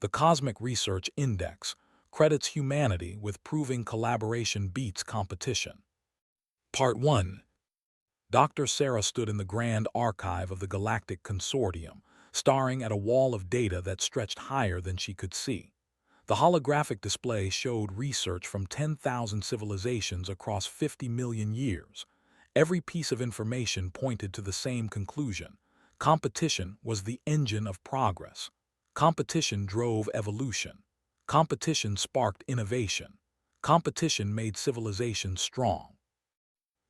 The Cosmic Research Index credits humanity with proving collaboration beats competition. Part 1. Dr. Sarah stood in the grand archive of the Galactic Consortium, staring at a wall of data that stretched higher than she could see. The holographic display showed research from 10,000 civilizations across 50 million years. Every piece of information pointed to the same conclusion. Competition was the engine of progress. Competition drove evolution. Competition sparked innovation. Competition made civilization strong.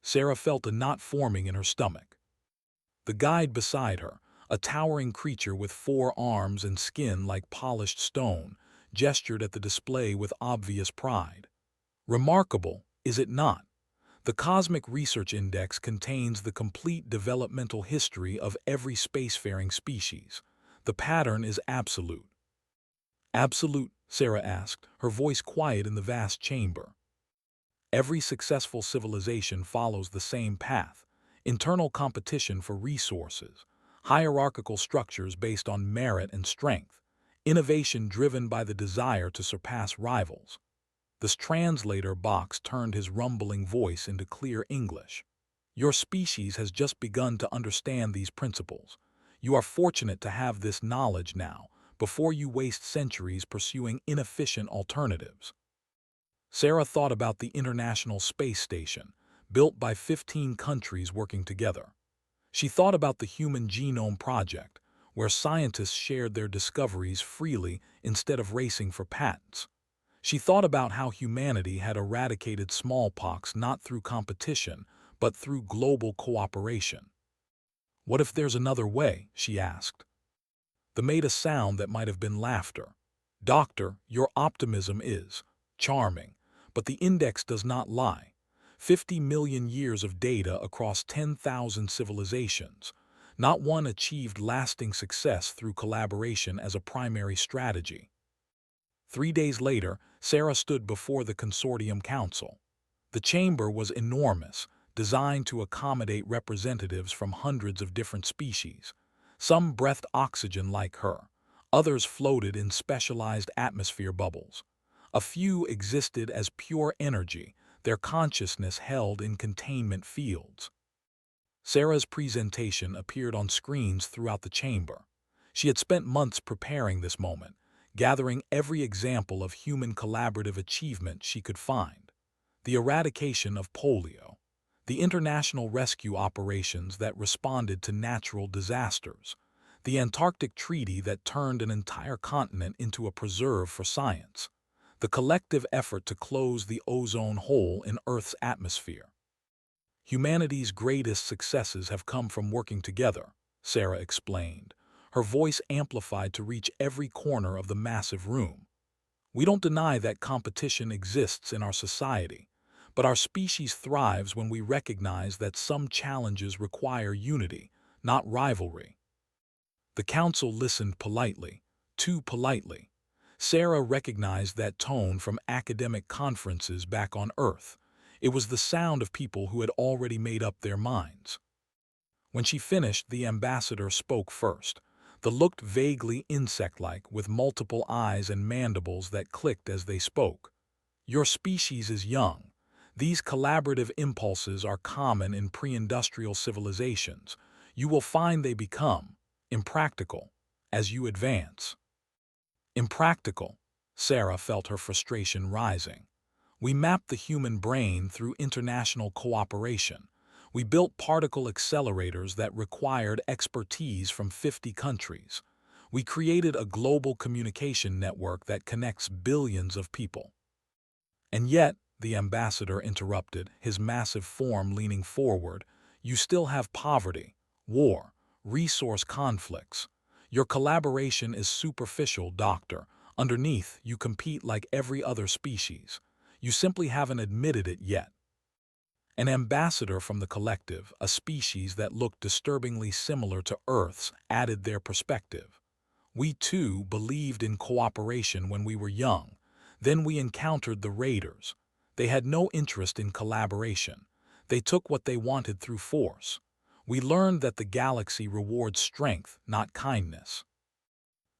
Sarah felt a knot forming in her stomach. The guide beside her, a towering creature with 4 arms and skin like polished stone, gestured at the display with obvious pride. Remarkable, is it not? The Cosmic Research Index contains the complete developmental history of every spacefaring species. The pattern is absolute. Absolute, Sarah asked, her voice quiet in the vast chamber. Every successful civilization follows the same path: internal competition for resources, hierarchical structures based on merit and strength, innovation driven by the desire to surpass rivals. The translator box turned his rumbling voice into clear English. Your species has just begun to understand these principles. You are fortunate to have this knowledge now, before you waste centuries pursuing inefficient alternatives. Sarah thought about the International Space Station, built by 15 countries working together. She thought about the Human Genome Project, where scientists shared their discoveries freely instead of racing for patents. She thought about how humanity had eradicated smallpox not through competition, but through global cooperation. What if there's another way? She asked. They made a sound that might have been laughter. Doctor, your optimism is charming, but the index does not lie. 50 million years of data across 10,000 civilizations. Not one achieved lasting success through collaboration as a primary strategy. 3 days later, Sarah stood before the Consortium Council. The chamber was enormous, designed to accommodate representatives from hundreds of different species. Some breathed oxygen like her. Others floated in specialized atmosphere bubbles. A few existed as pure energy, their consciousness held in containment fields. Sarah's presentation appeared on screens throughout the chamber. She had spent months preparing this moment, gathering every example of human collaborative achievement she could find. The eradication of polio, the international rescue operations that responded to natural disasters, the Antarctic Treaty that turned an entire continent into a preserve for science, the collective effort to close the ozone hole in Earth's atmosphere. Humanity's greatest successes have come from working together, Sarah explained, her voice amplified to reach every corner of the massive room. We don't deny that competition exists in our society, but our species thrives when we recognize that some challenges require unity, not rivalry. The council listened politely, too politely. Sarah recognized that tone from academic conferences back on Earth. It was the sound of people who had already made up their minds. When she finished, the ambassador spoke first. The looked vaguely insect-like, with multiple eyes and mandibles that clicked as they spoke. Your species is young. These collaborative impulses are common in pre-industrial civilizations. You will find they become impractical as you advance. Impractical. Sarah felt her frustration rising. We mapped the human brain through international cooperation. We built particle accelerators that required expertise from 50 countries. We created a global communication network that connects billions of people. And yet, the ambassador interrupted, his massive form leaning forward, you still have poverty, war, resource conflicts. Your collaboration is superficial, Doctor. Underneath, you compete like every other species. You simply haven't admitted it yet. An ambassador from the collective, a species that looked disturbingly similar to Earth's, added their perspective. We too believed in cooperation when we were young. Then we encountered the raiders. They had no interest in collaboration. They took what they wanted through force. We learned that the galaxy rewards strength, not kindness.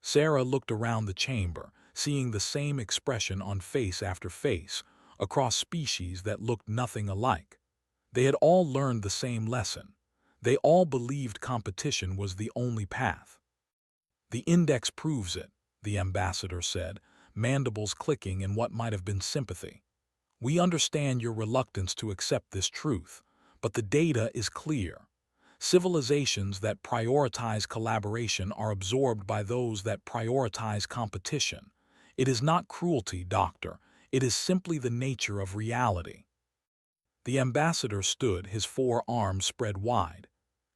Sarah looked around the chamber, seeing the same expression on face after face, across species that looked nothing alike. They had all learned the same lesson. They all believed competition was the only path. "The index proves it," the ambassador said, mandibles clicking in what might have been sympathy. "We understand your reluctance to accept this truth, but the data is clear. Civilizations that prioritize collaboration are absorbed by those that prioritize competition. It is not cruelty, Doctor. It is simply the nature of reality." The ambassador stood, his four arms spread wide.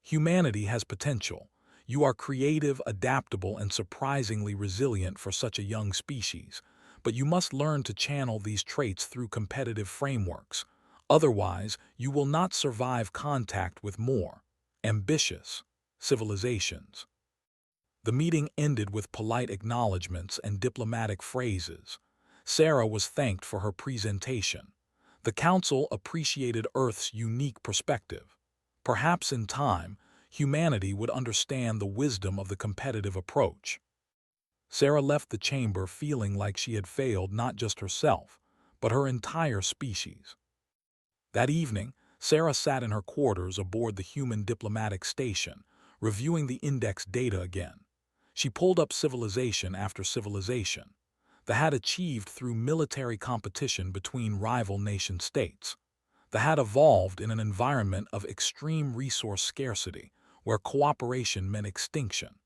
"Humanity has potential. You are creative, adaptable, and surprisingly resilient for such a young species. But you must learn to channel these traits through competitive frameworks. Otherwise, you will not survive contact with more ambitious civilizations." The meeting ended with polite acknowledgments and diplomatic phrases. Sarah was thanked for her presentation. The Council appreciated Earth's unique perspective. Perhaps in time, humanity would understand the wisdom of the competitive approach. Sarah left the chamber feeling like she had failed not just herself, but her entire species. That evening, Sarah sat in her quarters aboard the human diplomatic station, reviewing the index data again. She pulled up civilization after civilization that had achieved through military competition between rival nation-states. That had evolved in an environment of extreme resource scarcity, where cooperation meant extinction.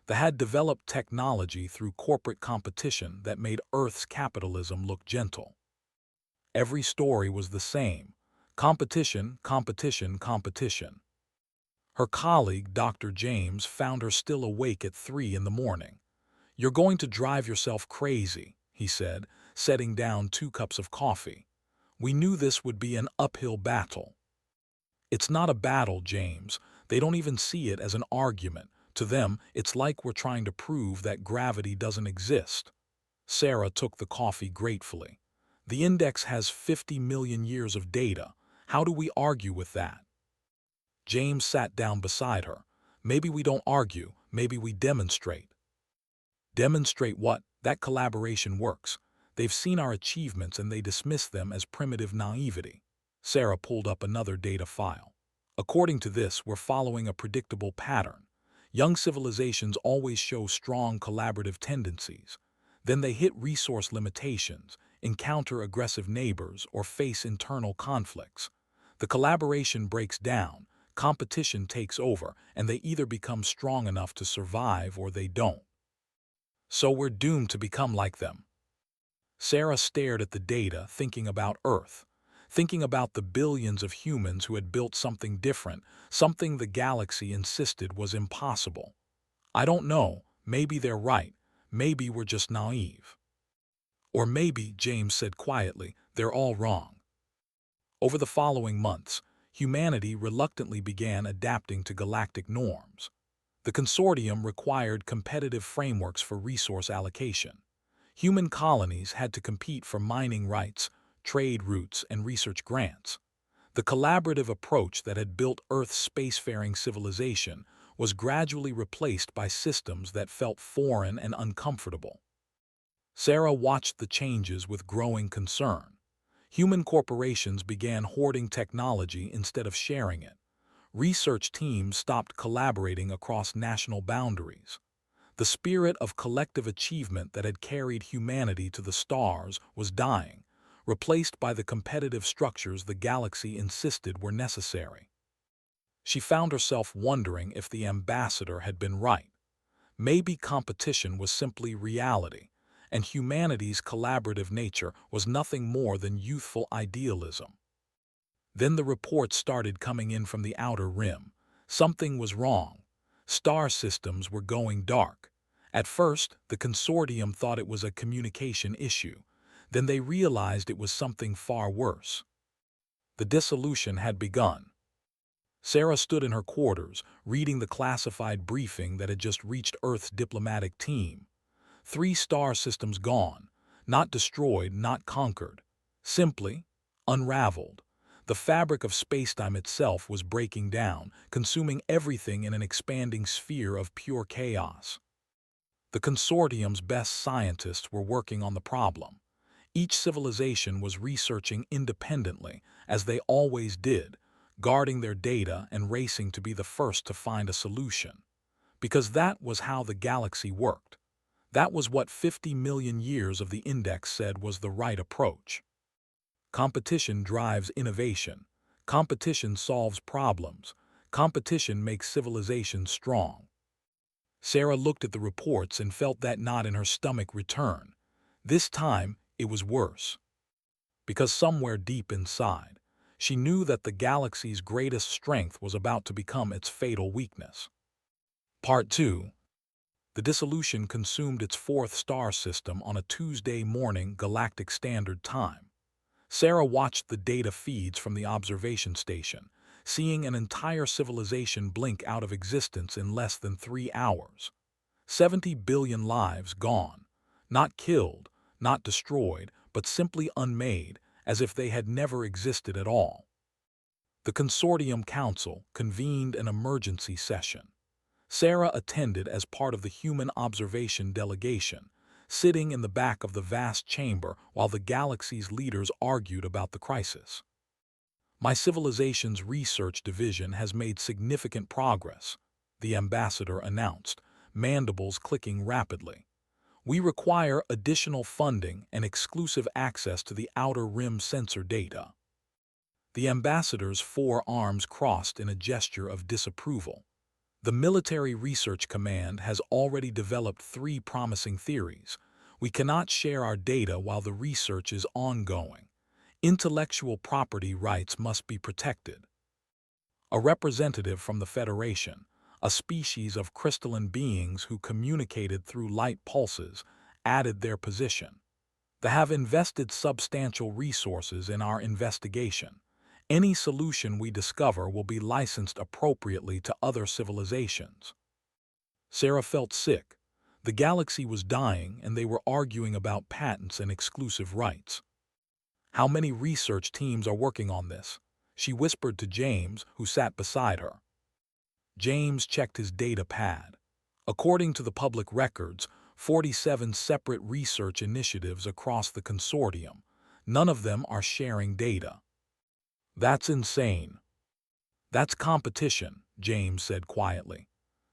That had developed technology through corporate competition that made Earth's capitalism look gentle. Every story was the same: competition, competition, competition. Her colleague, Dr. James, found her still awake at 3 in the morning. "You're going to drive yourself crazy," he said, setting down 2 cups of coffee. "We knew this would be an uphill battle." "It's not a battle, James. They don't even see it as an argument. To them, it's like we're trying to prove that gravity doesn't exist." Sarah took the coffee gratefully. "The index has 50 million years of data. How do we argue with that?" James sat down beside her. "Maybe we don't argue, maybe we demonstrate." "Demonstrate what?" "That collaboration works. They've seen our achievements and they dismiss them as primitive naivety." Sarah pulled up another data file. "According to this, we're following a predictable pattern. Young civilizations always show strong collaborative tendencies. Then they hit resource limitations, encounter aggressive neighbors, or face internal conflicts. The collaboration breaks down, competition takes over, and they either become strong enough to survive or they don't. So we're doomed to become like them." Sarah stared at the data, thinking about Earth, thinking about the billions of humans who had built something different, something the galaxy insisted was impossible. "I don't know, maybe they're right, maybe we're just naive." "Or maybe," James said quietly, "they're all wrong." Over the following months, humanity reluctantly began adapting to galactic norms. The consortium required competitive frameworks for resource allocation. Human colonies had to compete for mining rights, trade routes, and research grants. The collaborative approach that had built Earth's spacefaring civilization was gradually replaced by systems that felt foreign and uncomfortable. Sarah watched the changes with growing concern. Human corporations began hoarding technology instead of sharing it. Research teams stopped collaborating across national boundaries. The spirit of collective achievement that had carried humanity to the stars was dying, replaced by the competitive structures the galaxy insisted were necessary. She found herself wondering if the ambassador had been right. Maybe competition was simply reality, and humanity's collaborative nature was nothing more than youthful idealism. Then the reports started coming in from the outer rim. Something was wrong. Star systems were going dark. At first, the consortium thought it was a communication issue. Then they realized it was something far worse. The dissolution had begun. Sarah stood in her quarters, reading the classified briefing that had just reached Earth's diplomatic team. 3 star systems gone, not destroyed, not conquered. Simply unraveled. The fabric of spacetime itself was breaking down, consuming everything in an expanding sphere of pure chaos. The consortium's best scientists were working on the problem. Each civilization was researching independently, as they always did, guarding their data and racing to be the first to find a solution. Because that was how the galaxy worked. That was what 50 million years of the Index said was the right approach. Competition drives innovation. Competition solves problems. Competition makes civilization strong. Sarah looked at the reports and felt that knot in her stomach return. This time, it was worse. Because somewhere deep inside, she knew that the galaxy's greatest strength was about to become its fatal weakness. Part 2. The dissolution consumed its fourth star system on a Tuesday morning Galactic Standard Time. Sarah watched the data feeds from the observation station, seeing an entire civilization blink out of existence in less than 3 hours. 70 billion lives gone. Not killed, not destroyed, but simply unmade, as if they had never existed at all. The Consortium Council convened an emergency session. Sarah attended as part of the human observation delegation, sitting in the back of the vast chamber while the galaxy's leaders argued about the crisis. My civilization's research division has made significant progress, the ambassador announced, mandibles clicking rapidly. We require additional funding and exclusive access to the Outer Rim sensor data. The ambassador's four arms crossed in a gesture of disapproval. The Military Research Command has already developed 3 promising theories. We cannot share our data while the research is ongoing. Intellectual property rights must be protected. A representative from the Federation, a species of crystalline beings who communicated through light pulses, added their position. They have invested substantial resources in our investigation. Any solution we discover will be licensed appropriately to other civilizations. Sarah felt sick. The galaxy was dying and they were arguing about patents and exclusive rights. How many research teams are working on this? She whispered to James, who sat beside her. James checked his data pad. According to the public records, 47 separate research initiatives across the consortium. None of them are sharing data. That's insane. That's competition, James said quietly.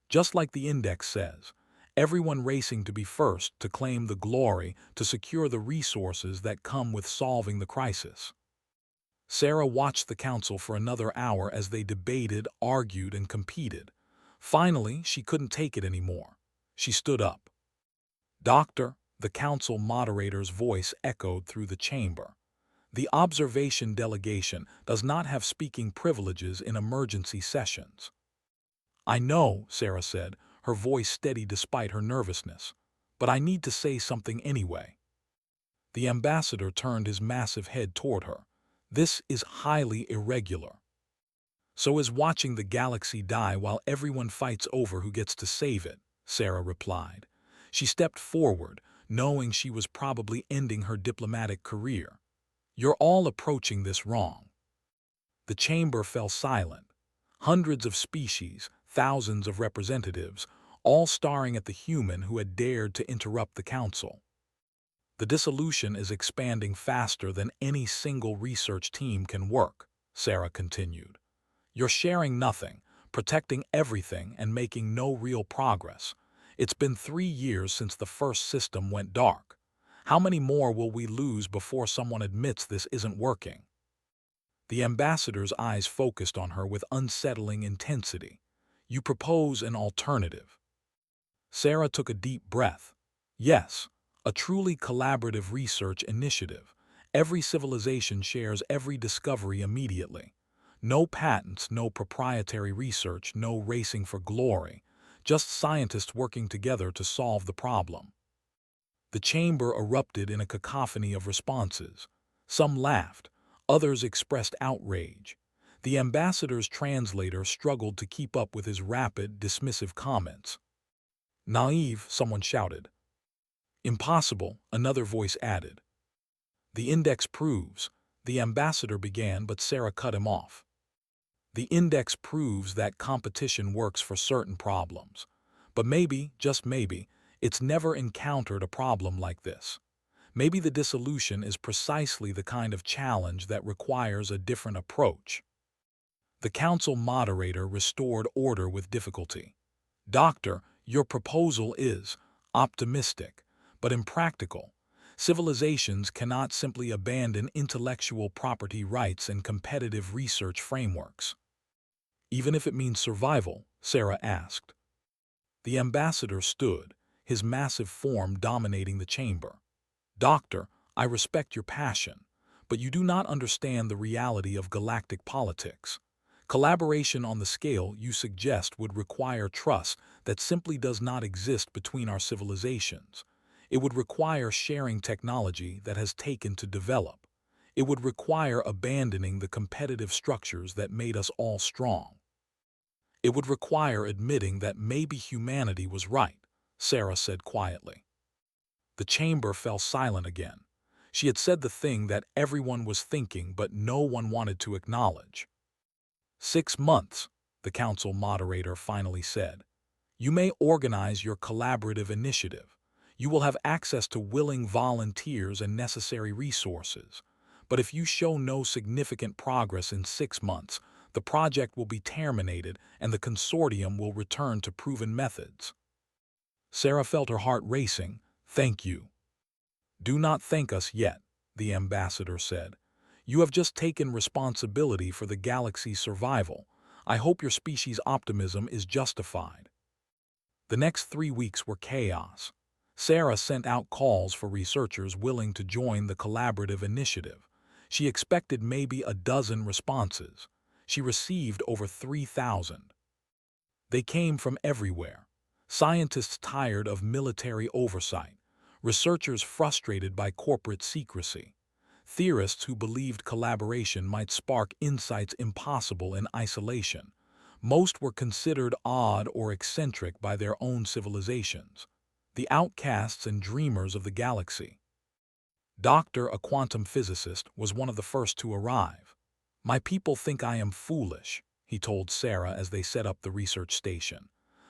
Just like the Index says, everyone racing to be first, to claim the glory, to secure the resources that come with solving the crisis. Sarah watched the council for another hour as they debated, argued, and competed. Finally, she couldn't take it anymore. She stood up. "Doctor," the council moderator's voice echoed through the chamber. "The observation delegation does not have speaking privileges in emergency sessions." "I know," Sarah said, her voice steady despite her nervousness. "But I need to say something anyway." The ambassador turned his massive head toward her. "This is highly irregular." "So is watching the galaxy die while everyone fights over who gets to save it," Sarah replied. She stepped forward, knowing she was probably ending her diplomatic career. "You're all approaching this wrong." The chamber fell silent. Hundreds of species, thousands of representatives, all staring at the human who had dared to interrupt the council. "The dissolution is expanding faster than any single research team can work," Sarah continued. "You're sharing nothing, protecting everything, and making no real progress. It's been 3 years since the first system went dark. How many more will we lose before someone admits this isn't working?" The ambassador's eyes focused on her with unsettling intensity. "You propose an alternative." Sarah took a deep breath. "Yes, a truly collaborative research initiative. Every civilization shares every discovery immediately. No patents, no proprietary research, no racing for glory. Just scientists working together to solve the problem." The chamber erupted in a cacophony of responses. Some laughed, others expressed outrage. The ambassador's translator struggled to keep up with his rapid, dismissive comments. "Naive," someone shouted. "Impossible," another voice added. "The Index proves," the ambassador began, but Sarah cut him off. "The Index proves that competition works for certain problems. But maybe, just maybe, It's never encountered a problem like this. Maybe the dissolution is precisely the kind of challenge that requires a different approach. The council moderator restored order with difficulty. Doctor, your proposal is optimistic, but impractical. Civilizations cannot simply abandon intellectual property rights and competitive research frameworks. Even if it means survival, Sarah asked. The ambassador stood, his massive form dominating the chamber. Doctor, I respect your passion, but you do not understand the reality of galactic politics. Collaboration on the scale you suggest would require trust that simply does not exist between our civilizations. It would require sharing technology that has taken to develop. It would require abandoning the competitive structures that made us all strong. It would require admitting that maybe humanity was right, Sarah said quietly. The chamber fell silent again. She had said the thing that everyone was thinking but no one wanted to acknowledge. 6 months, the council moderator finally said. You may organize your collaborative initiative. You will have access to willing volunteers and necessary resources. But if you show no significant progress in 6 months, the project will be terminated and the consortium will return to proven methods. Sarah felt her heart racing. Thank you. Do not thank us yet, the ambassador said. You have just taken responsibility for the galaxy's survival. I hope your species' optimism is justified. The next 3 weeks were chaos. Sarah sent out calls for researchers willing to join the collaborative initiative. She expected maybe a dozen responses. She received over 3,000. They came from everywhere. Scientists tired of military oversight, researchers frustrated by corporate secrecy, theorists who believed collaboration might spark insights impossible in isolation. Most were considered odd or eccentric by their own civilizations, the outcasts and dreamers of the galaxy. Doctor, a quantum physicist, was one of the first to arrive. My people think I am foolish, he told Sarah as they set up the research station.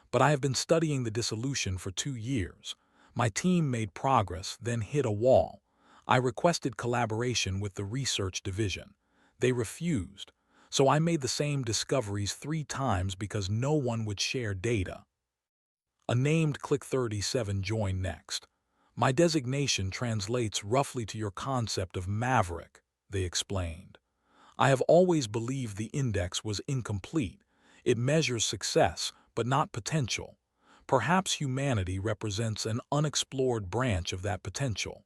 But I have been studying the dissolution for 2 years. My team made progress, then hit a wall. I requested collaboration with the research division. They refused. So I made the same discoveries 3 times because no one would share data. A named Click 37 joined next. My designation translates roughly to your concept of maverick, they explained. I have always believed the index was incomplete. It measures success, but not potential. Perhaps humanity represents an unexplored branch of that potential.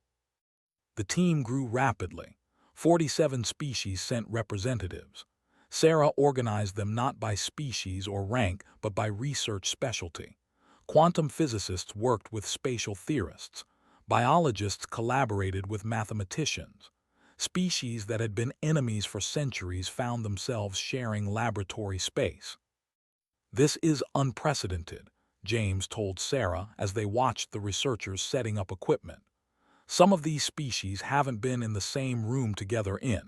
The team grew rapidly. 47 species sent representatives. Sarah organized them not by species or rank, but by research specialty. Quantum physicists worked with spatial theorists. Biologists collaborated with mathematicians. Species that had been enemies for centuries found themselves sharing laboratory space. This is unprecedented, James told Sarah as they watched the researchers setting up equipment. Some of these species haven't been in the same room together in.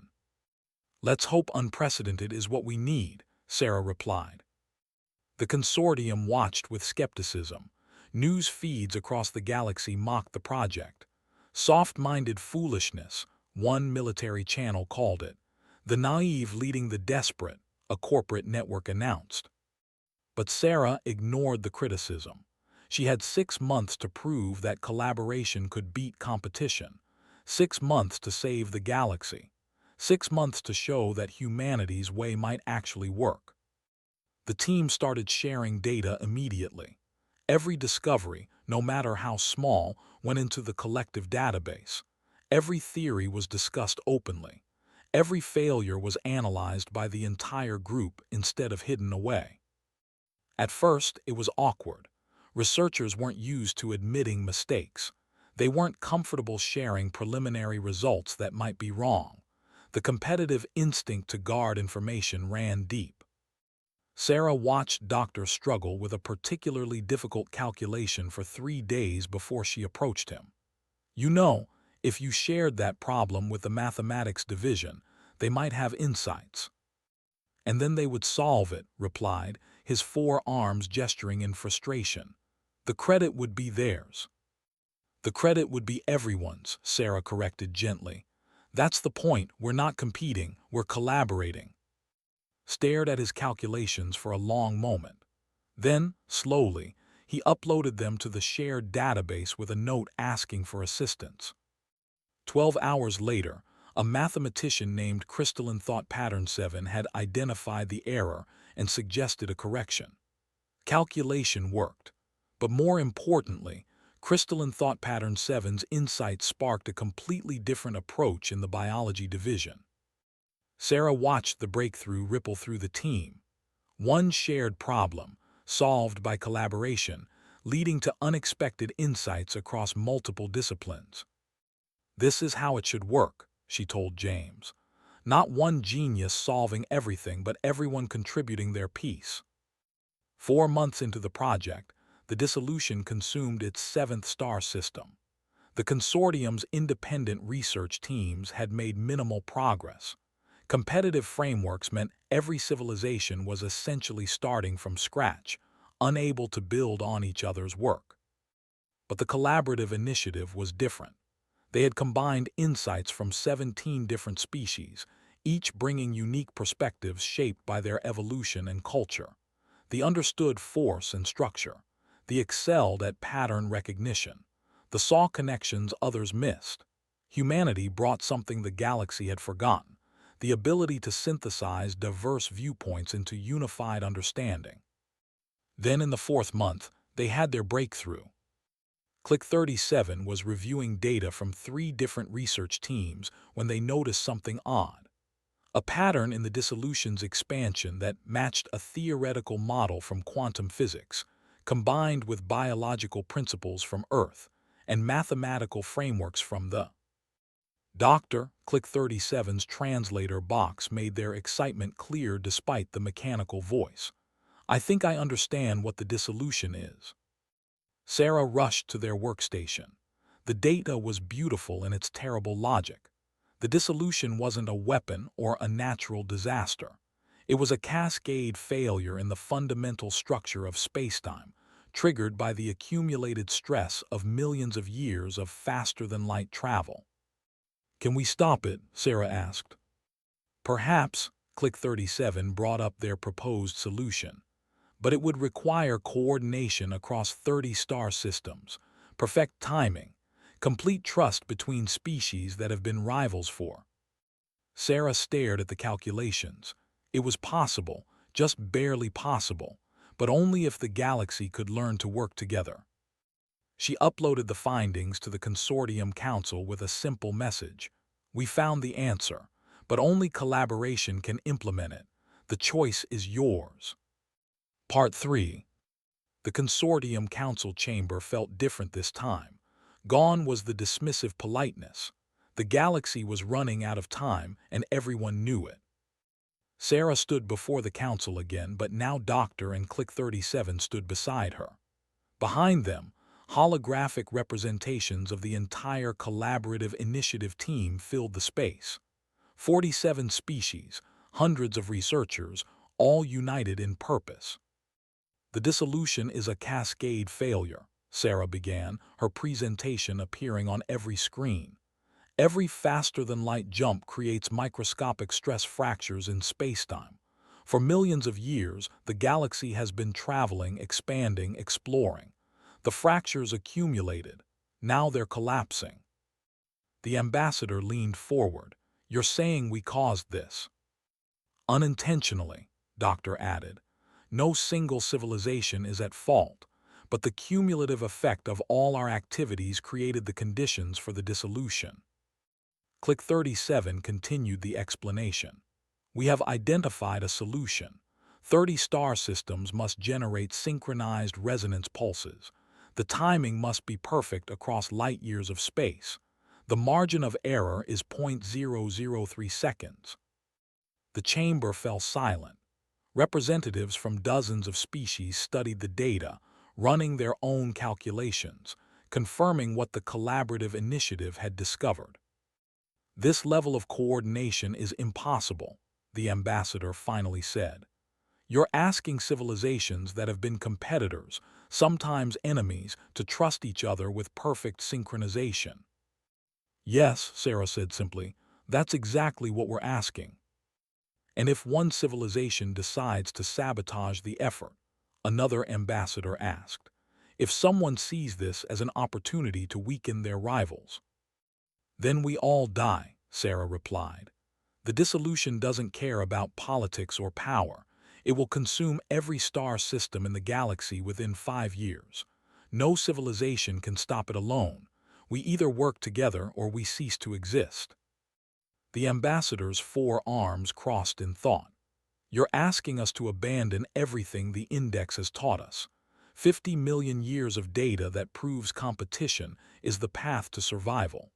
Let's hope unprecedented is what we need, Sarah replied. The consortium watched with skepticism. News feeds across the galaxy mocked the project. Soft-minded foolishness, one military channel called it. The naive leading the desperate, a corporate network announced. But Sarah ignored the criticism. She had 6 months to prove that collaboration could beat competition, 6 months to save the galaxy, 6 months to show that humanity's way might actually work. The team started sharing data immediately. Every discovery, no matter how small, went into the collective database. Every theory was discussed openly. Every failure was analyzed by the entire group instead of hidden away. At first, it was awkward. Researchers weren't used to admitting mistakes. They weren't comfortable sharing preliminary results that might be wrong. The competitive instinct to guard information ran deep. Sarah watched Doctor struggle with a particularly difficult calculation for 3 days before she approached him. You know, if you shared that problem with the mathematics division, they might have insights. And then they would solve it, replied, his 4 arms gesturing in frustration. The credit would be theirs. The credit would be everyone's, Sarah corrected gently. That's the point, we're not competing, we're collaborating. Stared at his calculations for a long moment. Then, slowly, he uploaded them to the shared database with a note asking for assistance. 12 hours later, a mathematician named Crystalline Thought Pattern 7 had identified the error and suggested a correction. Calculation worked. But more importantly, Crystalline Thought Pattern 7's insight sparked a completely different approach in the biology division. Sarah watched the breakthrough ripple through the team. One shared problem, solved by collaboration, leading to unexpected insights across multiple disciplines. This is how it should work, she told James. Not one genius solving everything, but everyone contributing their piece. 4 months into the project, the dissolution consumed its 7th star system. The consortium's independent research teams had made minimal progress. Competitive frameworks meant every civilization was essentially starting from scratch, unable to build on each other's work. But the collaborative initiative was different. They had combined insights from 17 different species, each bringing unique perspectives shaped by their evolution and culture. They understood force and structure. They excelled at pattern recognition. They saw connections others missed. Humanity brought something the galaxy had forgotten: the ability to synthesize diverse viewpoints into unified understanding. Then in the 4th month, they had their breakthrough. Click 37 was reviewing data from 3 different research teams when they noticed something odd. A pattern in the dissolution's expansion that matched a theoretical model from quantum physics, combined with biological principles from Earth and mathematical frameworks from the Dr. Click 37's translator box made their excitement clear despite the mechanical voice. I think I understand what the dissolution is. Sarah rushed to their workstation. The data was beautiful in its terrible logic. The dissolution wasn't a weapon or a natural disaster. It was a cascade failure in the fundamental structure of spacetime, triggered by the accumulated stress of millions of years of faster-than-light travel. Can we stop it? Sarah asked. Perhaps, Click 37 brought up their proposed solution. But it would require coordination across 30 star systems, perfect timing, complete trust between species that have been rivals for. Sarah stared at the calculations. It was possible, just barely possible, but only if the galaxy could learn to work together. She uploaded the findings to the Consortium Council with a simple message. We found the answer, but only collaboration can implement it. The choice is yours. Part 3. The Consortium Council chamber felt different this time. Gone was the dismissive politeness. The galaxy was running out of time, and everyone knew it. Sarah stood before the council again, but now Doctor and Click 37 stood beside her. Behind them, holographic representations of the entire collaborative initiative team filled the space. 47 species, hundreds of researchers, all united in purpose. The dissolution is a cascade failure, Sarah began, her presentation appearing on every screen. Every faster-than-light jump creates microscopic stress fractures in spacetime. For millions of years, the galaxy has been traveling, expanding, exploring. The fractures accumulated. Now they're collapsing. The ambassador leaned forward. You're saying we caused this? Unintentionally, Doctor added. No single civilization is at fault, but the cumulative effect of all our activities created the conditions for the dissolution. Click 37 continued the explanation. We have identified a solution. 30 star systems must generate synchronized resonance pulses. The timing must be perfect across light years of space. The margin of error is 0.003 seconds. The chamber fell silent. Representatives from dozens of species studied the data, running their own calculations, confirming what the collaborative initiative had discovered. This level of coordination is impossible, the ambassador finally said. You're asking civilizations that have been competitors, sometimes enemies, to trust each other with perfect synchronization. Yes, Sarah said simply, that's exactly what we're asking. And if one civilization decides to sabotage the effort, another ambassador asked, if someone sees this as an opportunity to weaken their rivals, then we all die, Sarah replied. The dissolution doesn't care about politics or power. It will consume every star system in the galaxy within 5 years. No civilization can stop it alone. We either work together or we cease to exist. The ambassador's 4 arms crossed in thought. You're asking us to abandon everything the Index has taught us. 50 million years of data that proves competition is the path to survival.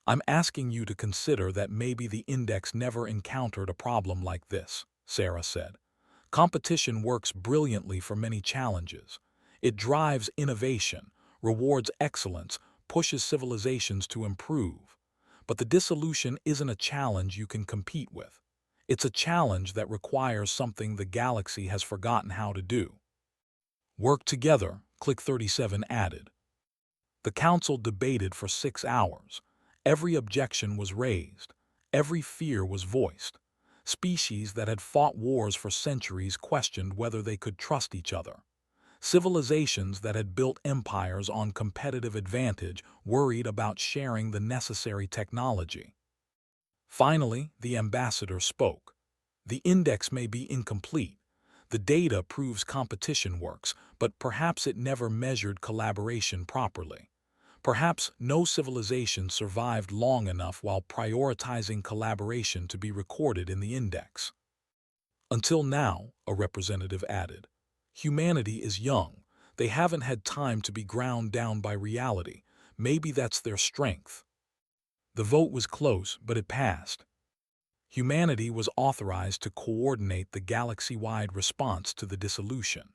I'm asking you to consider that maybe the Index never encountered a problem like this, Sarah said. Competition works brilliantly for many challenges. It drives innovation, rewards excellence, pushes civilizations to improve. But the dissolution isn't a challenge you can compete with. It's a challenge that requires something the galaxy has forgotten how to do. Work together, Click 37 added. The council debated for 6 hours. Every objection was raised. Every fear was voiced. Species that had fought wars for centuries questioned whether they could trust each other. Civilizations that had built empires on competitive advantage worried about sharing the necessary technology. Finally, the ambassador spoke. The Index may be incomplete. The data proves competition works, but perhaps it never measured collaboration properly. Perhaps no civilization survived long enough while prioritizing collaboration to be recorded in the Index. Until now, a representative added, humanity is young. They haven't had time to be ground down by reality. Maybe that's their strength. The vote was close, but it passed. Humanity was authorized to coordinate the galaxy-wide response to the dissolution.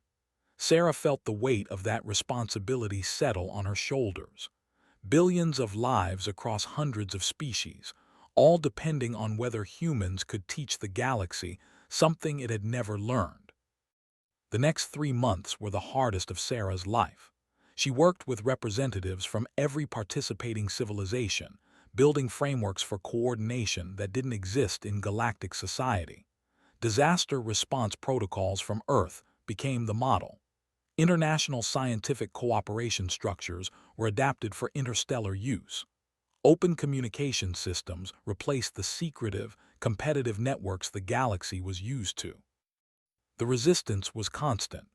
Sarah felt the weight of that responsibility settle on her shoulders. Billions of lives across hundreds of species, all depending on whether humans could teach the galaxy something it had never learned. The next 3 months were the hardest of Sarah's life. She worked with representatives from every participating civilization, building frameworks for coordination that didn't exist in galactic society. Disaster response protocols from Earth became the model. International scientific cooperation structures were adapted for interstellar use. Open communication systems replaced the secretive, competitive networks the galaxy was used to. The resistance was constant.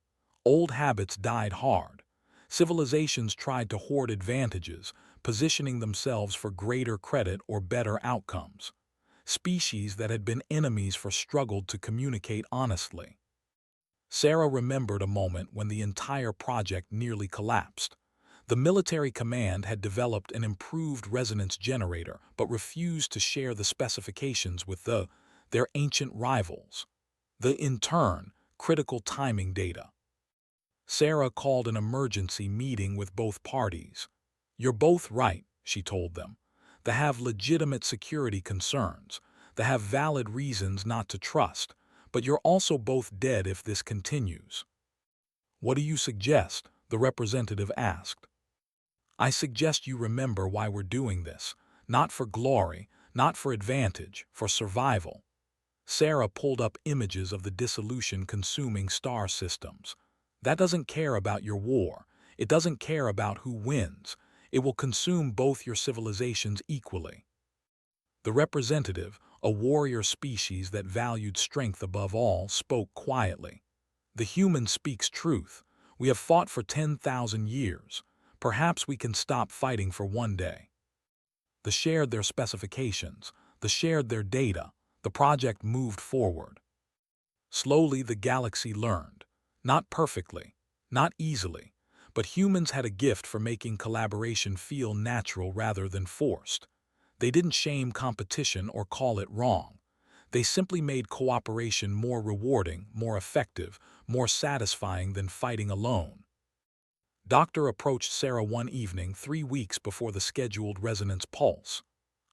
Old habits died hard. Civilizations tried to hoard advantages, positioning themselves for greater credit or better outcomes. Species that had been enemies struggled to communicate honestly. Sarah remembered a moment when the entire project nearly collapsed. The military command had developed an improved resonance generator but refused to share the specifications with their ancient rivals. In turn, critical timing data. Sarah called an emergency meeting with both parties. You're both right, she told them. They have legitimate security concerns. They have valid reasons not to trust. But you're also both dead if this continues. What do you suggest? The representative asked. I suggest you remember why we're doing this. Not for glory, not for advantage, for survival. Sarah pulled up images of the dissolution consuming star systems. That doesn't care about your war. It doesn't care about who wins. It will consume both your civilizations equally. The representative, a warrior species that valued strength above all, spoke quietly. The human speaks truth. We have fought for 10,000 years. Perhaps we can stop fighting for one day. They shared their specifications. They shared their data. The project moved forward. Slowly the galaxy learned. Not perfectly, not easily, but humans had a gift for making collaboration feel natural rather than forced. They didn't shame competition or call it wrong. They simply made cooperation more rewarding, more effective, more satisfying than fighting alone. Doctor approached Sarah one evening 3 weeks before the scheduled resonance pulse.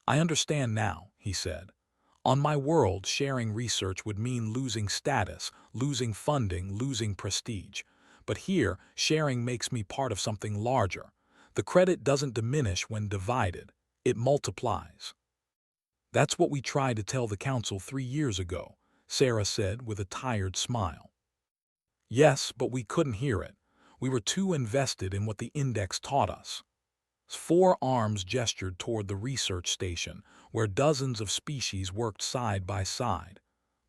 I understand now, he said. On my world, sharing research would mean losing status, losing funding, losing prestige. But here, sharing makes me part of something larger. The credit doesn't diminish when divided, it multiplies. That's what we tried to tell the council 3 years ago, Sarah said with a tired smile. Yes, but we couldn't hear it. We were too invested in what the index taught us. 4 arms gestured toward the research station, where dozens of species worked side by side.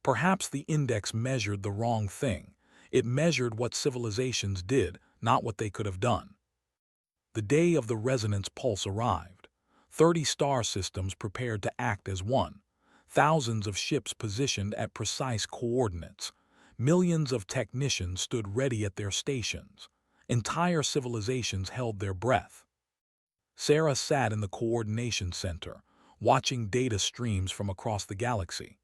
Perhaps the index measured the wrong thing. It measured what civilizations did, not what they could have done. The day of the resonance pulse arrived. 30 star systems prepared to act as one. Thousands of ships positioned at precise coordinates. Millions of technicians stood ready at their stations. Entire civilizations held their breath. Sarah sat in the coordination center, watching data streams from across the galaxy.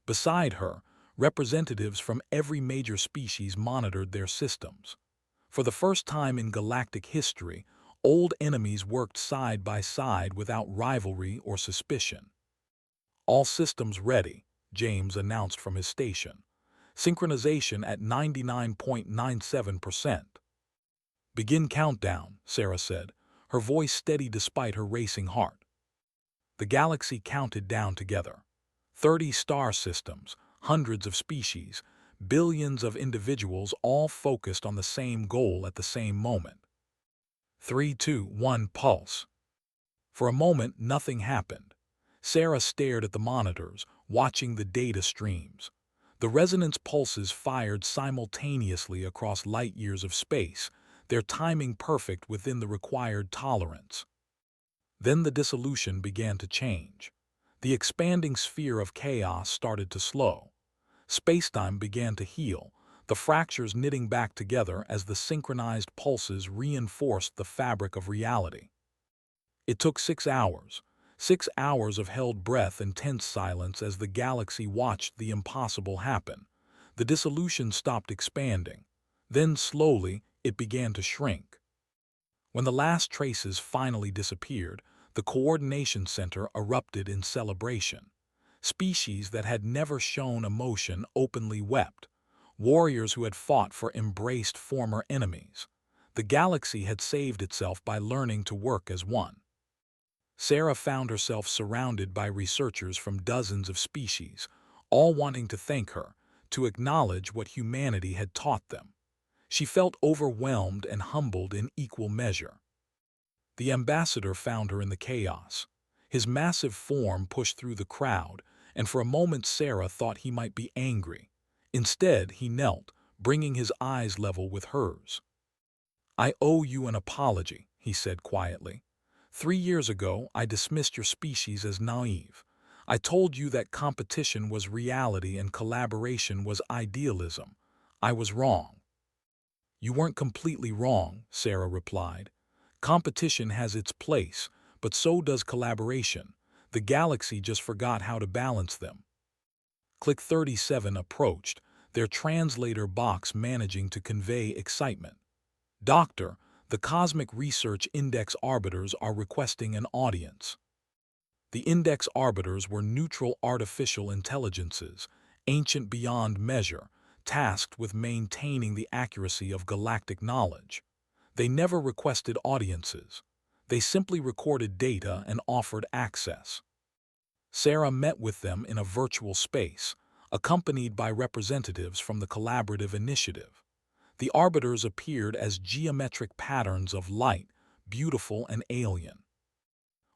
Beside her, representatives from every major species monitored their systems. For the first time in galactic history, old enemies worked side by side without rivalry or suspicion. All systems ready, James announced from his station. Synchronization at 99.97%. Begin countdown, Sarah said, her voice steady despite her racing heart. The galaxy counted down together. 30 star systems, hundreds of species, billions of individuals all focused on the same goal at the same moment. 3, 2, 1, pulse. For a moment, nothing happened. Sarah stared at the monitors, watching the data streams. The resonance pulses fired simultaneously across light years of space, their timing perfect within the required tolerance. Then the dissolution began to change. The expanding sphere of chaos started to slow. Spacetime began to heal, the fractures knitting back together as the synchronized pulses reinforced the fabric of reality. It took 6 hours. 6 hours of held breath and tense silence as the galaxy watched the impossible happen. The dissolution stopped expanding. Then, slowly, it began to shrink. When the last traces finally disappeared, the coordination center erupted in celebration. Species that had never shown emotion openly wept. Warriors who had fought for embraced former enemies. The galaxy had saved itself by learning to work as one. Sarah found herself surrounded by researchers from dozens of species, all wanting to thank her, to acknowledge what humanity had taught them. She felt overwhelmed and humbled in equal measure. The ambassador found her in the chaos. His massive form pushed through the crowd, and for a moment Sarah thought he might be angry. Instead, he knelt, bringing his eyes level with hers. "I owe you an apology," he said quietly. 3 years ago, I dismissed your species as naive. I told you that competition was reality and collaboration was idealism. I was wrong. You weren't completely wrong, Sarah replied. Competition has its place, but so does collaboration. The galaxy just forgot how to balance them. Click 37 approached, their translator box managing to convey excitement. Doctor, the Cosmic Research Index Arbiters are requesting an audience. The Index Arbiters were neutral artificial intelligences, ancient beyond measure, tasked with maintaining the accuracy of galactic knowledge. They never requested audiences. They simply recorded data and offered access. Sarah met with them in a virtual space, accompanied by representatives from the Collaborative Initiative. The arbiters appeared as geometric patterns of light, beautiful and alien.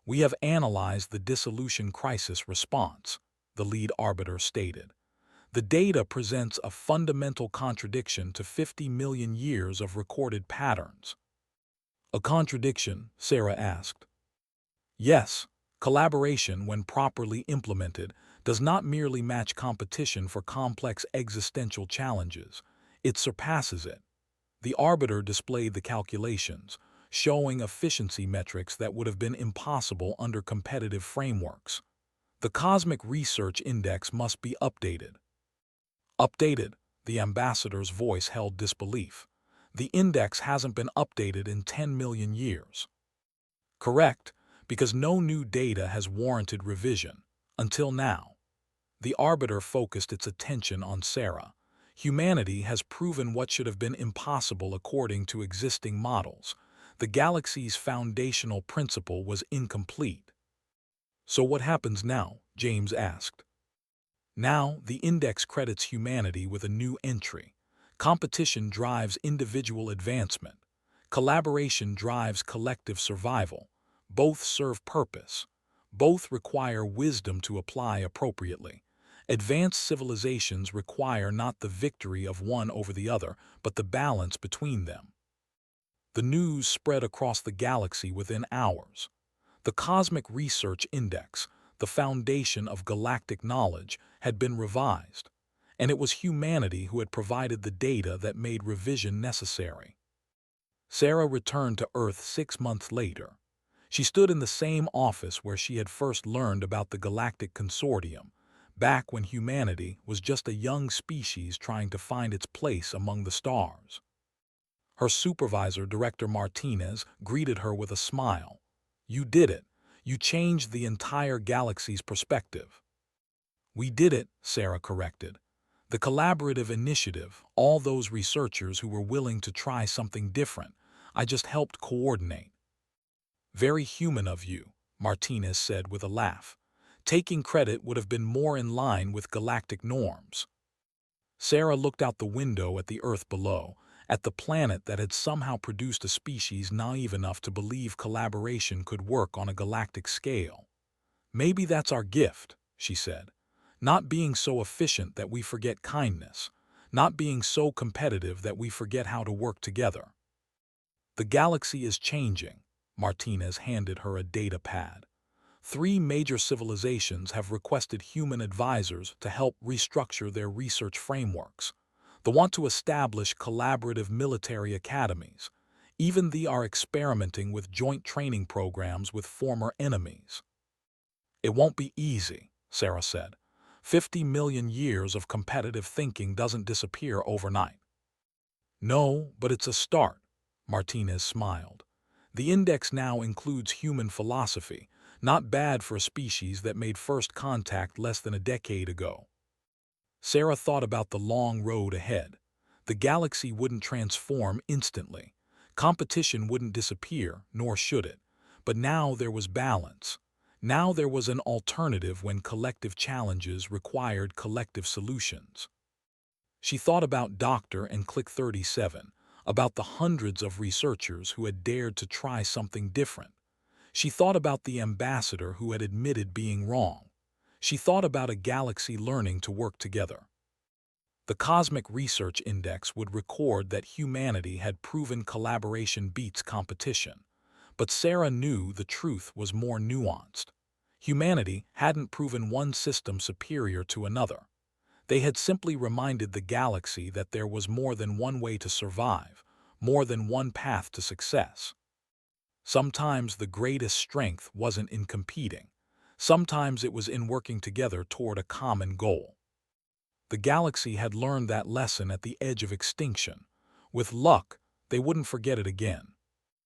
We have analyzed the dissolution crisis response, the lead arbiter stated. The data presents a fundamental contradiction to 50 million years of recorded patterns. A contradiction, Sarah asked. Yes, collaboration, when properly implemented, does not merely match competition for complex existential challenges. It surpasses it. The arbiter displayed the calculations, showing efficiency metrics that would have been impossible under competitive frameworks. The Cosmic Research Index must be updated. Updated? The ambassador's voice held disbelief. The index hasn't been updated in 10 million years. Correct, because no new data has warranted revision, until now. The arbiter focused its attention on Sarah. Humanity has proven what should have been impossible according to existing models. The galaxy's foundational principle was incomplete. So what happens now? James asked. Now, the index credits humanity with a new entry. Competition drives individual advancement. Collaboration drives collective survival. Both serve purpose. Both require wisdom to apply appropriately. Advanced civilizations require not the victory of one over the other, but the balance between them. The news spread across the galaxy within hours. The Cosmic Research Index, the foundation of galactic knowledge, had been revised, and it was humanity who had provided the data that made revision necessary. Sarah returned to Earth 6 months later. She stood in the same office where she had first learned about the Galactic Consortium, back when humanity was just a young species trying to find its place among the stars. Her supervisor, Director Martinez, greeted her with a smile. "You did it. You changed the entire galaxy's perspective." "We did it," Sarah corrected. "The collaborative initiative, all those researchers who were willing to try something different, I just helped coordinate." "Very human of you," Martinez said with a laugh. "Taking credit would have been more in line with galactic norms." Sarah looked out the window at the Earth below, at the planet that had somehow produced a species naive enough to believe collaboration could work on a galactic scale. "Maybe that's our gift," she said. "Not being so efficient that we forget kindness. Not being so competitive that we forget how to work together." "The galaxy is changing." Martinez handed her a data pad. 3 major civilizations have requested human advisors to help restructure their research frameworks. They want to establish collaborative military academies. Even they are experimenting with joint training programs with former enemies. "It won't be easy," Sarah said. 50 million years of competitive thinking doesn't disappear overnight." "No, but it's a start," Martinez smiled. "The index now includes human philosophy, not bad for a species that made first contact less than a decade ago." Sarah thought about the long road ahead. The galaxy wouldn't transform instantly. Competition wouldn't disappear, nor should it. But now there was balance. Now there was an alternative when collective challenges required collective solutions. She thought about Dr. and Click 37, about the hundreds of researchers who had dared to try something different. She thought about the ambassador who had admitted being wrong. She thought about a galaxy learning to work together. The Cosmic Research Index would record that humanity had proven collaboration beats competition. But Sarah knew the truth was more nuanced. Humanity hadn't proven one system superior to another. They had simply reminded the galaxy that there was more than one way to survive, more than one path to success. Sometimes the greatest strength wasn't in competing. Sometimes it was in working together toward a common goal. The galaxy had learned that lesson at the edge of extinction. With luck, they wouldn't forget it again.